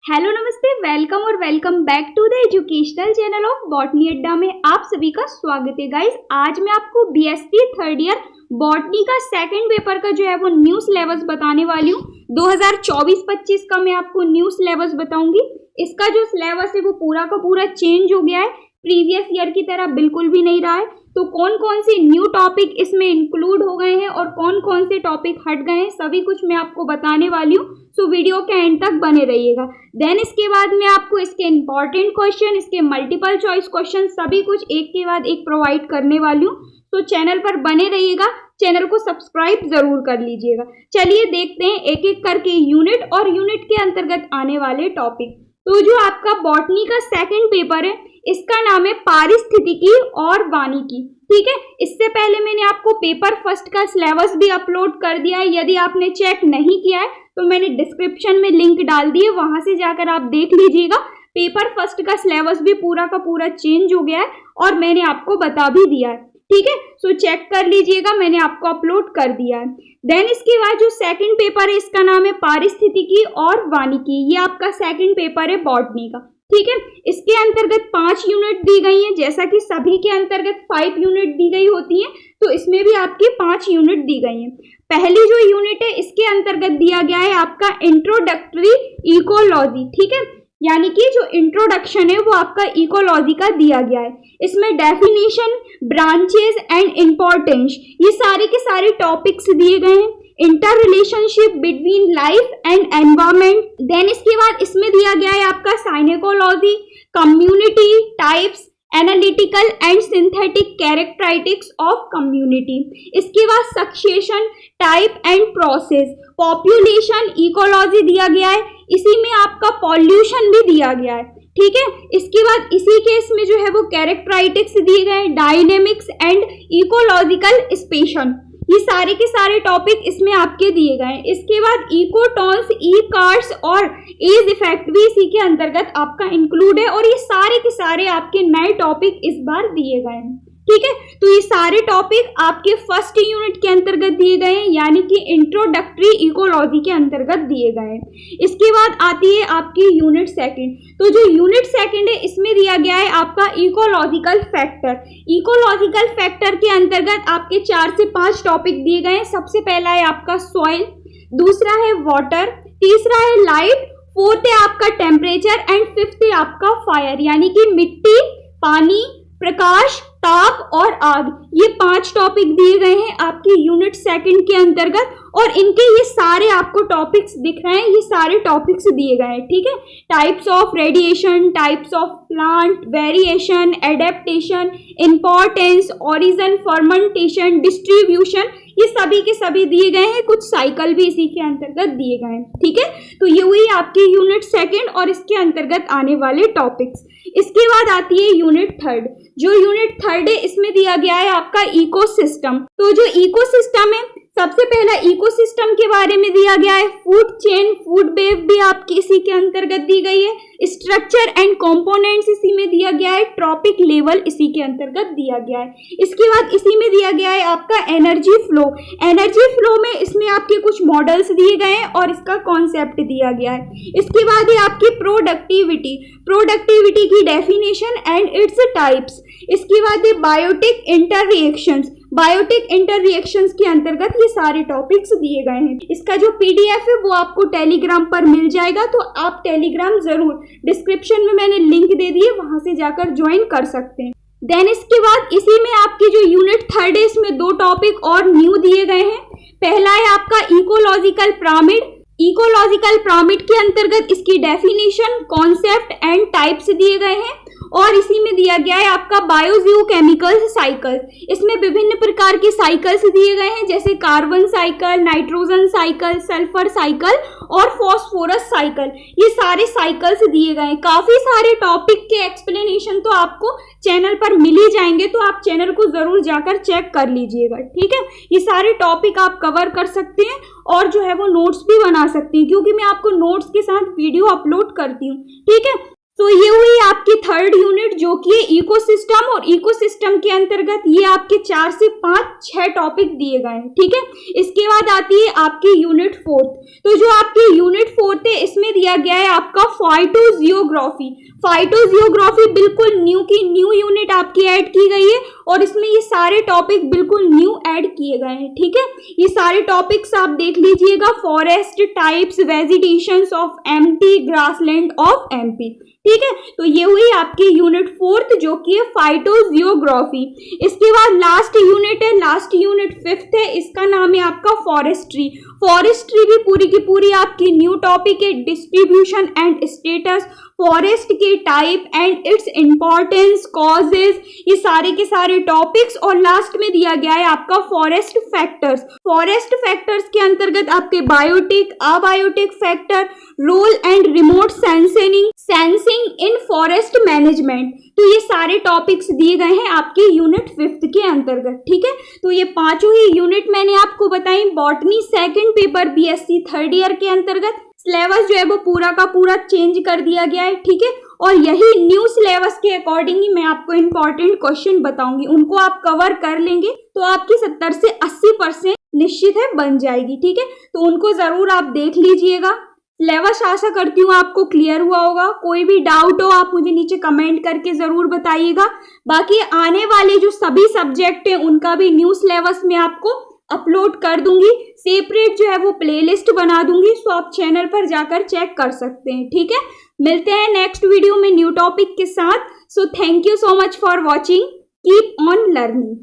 Hello नमस्ते, welcome और welcome back to the educational channel of botany Adda में आप सभी का स्वागत है। गाइस, आज मैं आपको बीएससी थर्ड ईयर बॉटनी का सेकंड पेपर का जो है वो न्यू सिलेबस बताने वाली हूँ। 2024-25 का मैं आपको न्यू सिलेबस बताऊंगी। इसका जो सिलेबस है वो पूरा का पूरा चेंज हो गया है, प्रीवियस ईयर की तरह बिल्कुल भी नहीं रहा है। तो कौन कौन से न्यू टॉपिक इसमें इंक्लूड हो गए हैं और कौन कौन से टॉपिक हट गए हैं, सभी कुछ मैं आपको बताने वाली हूँ। सो वीडियो के एंड तक बने रहिएगा। देन इसके बाद मैं आपको इसके इंपॉर्टेंट क्वेश्चन, इसके मल्टीपल चॉइस क्वेश्चन सभी कुछ एक के बाद एक प्रोवाइड करने वाली हूँ। तो चैनल पर बने रहिएगा, चैनल को सब्सक्राइब जरूर कर लीजिएगा। चलिए देखते हैं एक एक करके यूनिट और यूनिट के अंतर्गत आने वाले टॉपिक। तो जो आपका बॉटनी का सेकंड पेपर है, इसका नाम है पारिस्थितिकी और वानिकी। ठीक है, इससे पहले मैंने आपको पेपर फर्स्ट का सिलेबस भी अपलोड कर दिया है। यदि आपने चेक नहीं किया है तो मैंने डिस्क्रिप्शन में लिंक डाल दी है, वहां से जाकर आप देख लीजिएगा। पेपर फर्स्ट का सिलेबस भी पूरा का पूरा चेंज हो गया है और मैंने आपको बता भी दिया है। ठीक है, सो चेक कर लीजिएगा, मैंने आपको अपलोड कर दिया है। देन इसके बाद जो सेकंड पेपर है, इसका नाम है पारिस्थितिकी और वानिकी। ये आपका सेकंड पेपर है बॉटनी का। ठीक है, इसके अंतर्गत 5 यूनिट दी गई हैं, जैसा कि सभी के अंतर्गत 5 यूनिट दी गई होती हैं, तो इसमें भी आपकी 5 यूनिट दी गई हैं। पहली जो यूनिट है, इसके अंतर्गत दिया गया है आपका इंट्रोडक्टरी इकोलॉजी। ठीक है, यानी कि जो इंट्रोडक्शन है वो आपका इकोलॉजी का दिया गया है। इसमें डेफिनेशन, ब्रांचेस एंड इम्पोर्टेंस, ये सारे के सारे टॉपिक्स दिए गए हैं। Inter relationship between life and environment. Then इसके बाद इसमें दिया गया है आपका psychology, community types, analytical and synthetic characteristics of community. इसके बाद succession, type and process, population ecology दिया गया है। इसी में आपका पॉल्यूशन भी दिया गया है। ठीक है, इसके बाद इसी केस में जो है वो कैरेक्टरिस्टिक्स दिए गए, डायनेमिक्स एंड इकोलॉजिकल स्पेशन, ये सारे के सारे टॉपिक इसमें आपके दिए गए हैं। इसके बाद इकोटॉन्स, ई कार्ड्स और एज इफेक्ट भी इसी के अंतर्गत आपका इंक्लूड है और ये सारे के सारे आपके नए टॉपिक इस बार दिए गए हैं। ठीक है, तो ये सारे टॉपिक आपके फर्स्ट यूनिट के अंतर्गत दिए गए हैं, यानी कि इंट्रोडक्टरी इकोलॉजी के अंतर्गत दिए गए हैं। इसके बाद आती है आपकी यूनिट सेकंड। तो जो यूनिट सेकंड है, इसमें दिया गया है आपका इकोलॉजिकल फैक्टर। इकोलॉजिकल फैक्टर के अंतर्गत आपके 4 से 5 टॉपिक दिए गए हैं। सबसे पहला है आपका सॉइल, दूसरा है वाटर, तीसरा है लाइट, फोर्थ है आपका टेम्परेचर एंड फिफ्थ है आपका फायर, यानी कि मिट्टी, पानी, प्रकाश, ताप और आग। ये 5 टॉपिक दिए गए हैं आपकी यूनिट सेकंड के अंतर्गत और इनके ये सारे आपको टॉपिक्स दिख रहे हैं, ये सारे टॉपिक्स दिए गए हैं। ठीक है, types of radiation, types of plant, variation, adaptation, importance, origin, fermentation, distribution, ये सभी के सभी दिए गए हैं। कुछ साइकिल भी इसी के अंतर्गत दिए गए हैं। ठीक है, तो ये हुई आपकी यूनिट सेकंड और इसके अंतर्गत आने वाले टॉपिक्स। इसके बाद आती है यूनिट थर्ड। जो यूनिट थर्ड है, इसमें दिया गया है आपका इकोसिस्टम। तो जो इकोसिस्टम है, सबसे पहला इकोसिस्टम के बारे में दिया गया है। फूड चेन, फूड वेब भी आपकी इसी के अंतर्गत दी गई है। स्ट्रक्चर एंड कंपोनेंट्स इसी में दिया गया है। ट्रॉपिक लेवल इसी के अंतर्गत दिया गया है। इसके बाद इसी में दिया गया है आपका एनर्जी फ्लो। एनर्जी फ्लो में इसमें आपके कुछ मॉडल्स दिए गए हैं और इसका कॉन्सेप्ट दिया गया है। इसके बाद है आपकी प्रोडक्टिविटी, प्रोडक्टिविटी की डेफिनेशन एंड इट्स टाइप्स। इसके बाद है biotic inter reactions, biotic inter reactions के अंतर्गत ये सारे टॉपिक्स दिए गए हैं। इसका जो पीडीएफ है वो आपको टेलीग्राम पर मिल जाएगा, तो आप टेलीग्राम जरूर, डिस्क्रिप्शन में मैंने लिंक दे दी है, वहां से जाकर ज्वाइन कर सकते हैं। देन इसके बाद इसी में आपकी जो यूनिट थर्ड है, इसमें 2 टॉपिक और न्यू दिए गए हैं। पहला है आपका इकोलॉजिकल पिरामिड। इकोलॉजिकल पिरामिड के अंतर्गत इसकी डेफिनेशन, कॉन्सेप्ट एंड टाइप्स दिए गए हैं और इसी में दिया गया है आपका बायोजियोकेमिकल साइकिल। इसमें विभिन्न प्रकार के साइकिल्स दिए गए हैं, जैसे carbon cycle, nitrogen cycle, sulphur cycle और फॉस्फोरस साइकिल। ये सारे साइकिल्स दिए गए हैं। काफी सारे टॉपिक के एक्सप्लेनेशन तो आपको चैनल पर मिल ही जाएंगे, तो आप चैनल को जरूर जाकर चेक कर लीजिएगा। ठीक है, ये सारे टॉपिक आप कवर कर सकते हैं और जो है वो नोट्स भी बना सकते हैं, क्योंकि मैं आपको नोट्स के साथ वीडियो अपलोड करती हूँ। ठीक है, तो ये हुई आपकी थर्ड यूनिट जो कि है इकोसिस्टम, और इकोसिस्टम के अंतर्गत ये आपके 4 से 5-6 टॉपिक दिए गए हैं, ठीक है। इसके बाद आती है आपकी यूनिट 4। तो जो आपकी यूनिट 4 है इसमें दिया गया है आपका फाइटोजियोग्राफी। फाइटोजियोग्राफी बिल्कुल न्यू यूनिट आपकी ऐड की गई है और इसमें ये सारे टॉपिक बिल्कुल न्यू ऐड किए गए हैं, ठीक है। ये सारे टॉपिक्स आप देख लीजिएगा, forest types, vegetations of MT, grassland of MP, ठीक है। तो ये हुई आपकी यूनिट 4 जो कि है फाइटोजियोग्राफी। इसके बाद लास्ट यूनिट है, लास्ट यूनिट 5 है, इसका नाम है आपका फॉरेस्ट्री। फॉरेस्ट्री भी पूरी की पूरी आपकी न्यू टॉपिक है, डिस्ट्रीब्यूशन एंड स्टेटस, फॉरेस्ट के type and its importance, causes, ये सारे के सारे टॉपिक्स। और लास्ट में दिया गया है आपका फॉरेस्ट फैक्टर्स। फॉरेस्ट फैक्टर्स के अंतर्गत आपके biotic, abiotic factor, role and remote sensing in forest management. तो ये सारे टॉपिक्स दिए गए हैं आपके यूनिट 5 के अंतर्गत, ठीक है। तो ये पांचों ही यूनिट मैंने आपको बताई botany second paper BSc third year के अंतर्गत। सिलेबस जो है वो पूरा का पूरा चेंज कर दिया गया है, ठीक है। और यही न्यू सिलेबस के अकॉर्डिंग ही मैं आपको इंपॉर्टेंट क्वेश्चन बताऊंगी, उनको आप कवर कर लेंगे तो आपकी 70 से 80% निश्चित है बन जाएगी, ठीक है। तो उनको जरूर आप देख लीजिएगा। सिलेबस आशा करती हूँ आपको क्लियर हुआ होगा। कोई भी डाउट हो आप मुझे नीचे कमेंट करके जरूर बताइएगा। बाकी आने वाले जो सभी सब्जेक्ट हैं उनका भी न्यू सिलेबस में आपको अपलोड कर दूंगी, सेपरेट जो है वो प्लेलिस्ट बना दूंगी, तो आप चैनल पर जाकर चेक कर सकते हैं, ठीक है। मिलते हैं नेक्स्ट वीडियो में न्यू टॉपिक के साथ। So thank you so much for watching, keep on learning.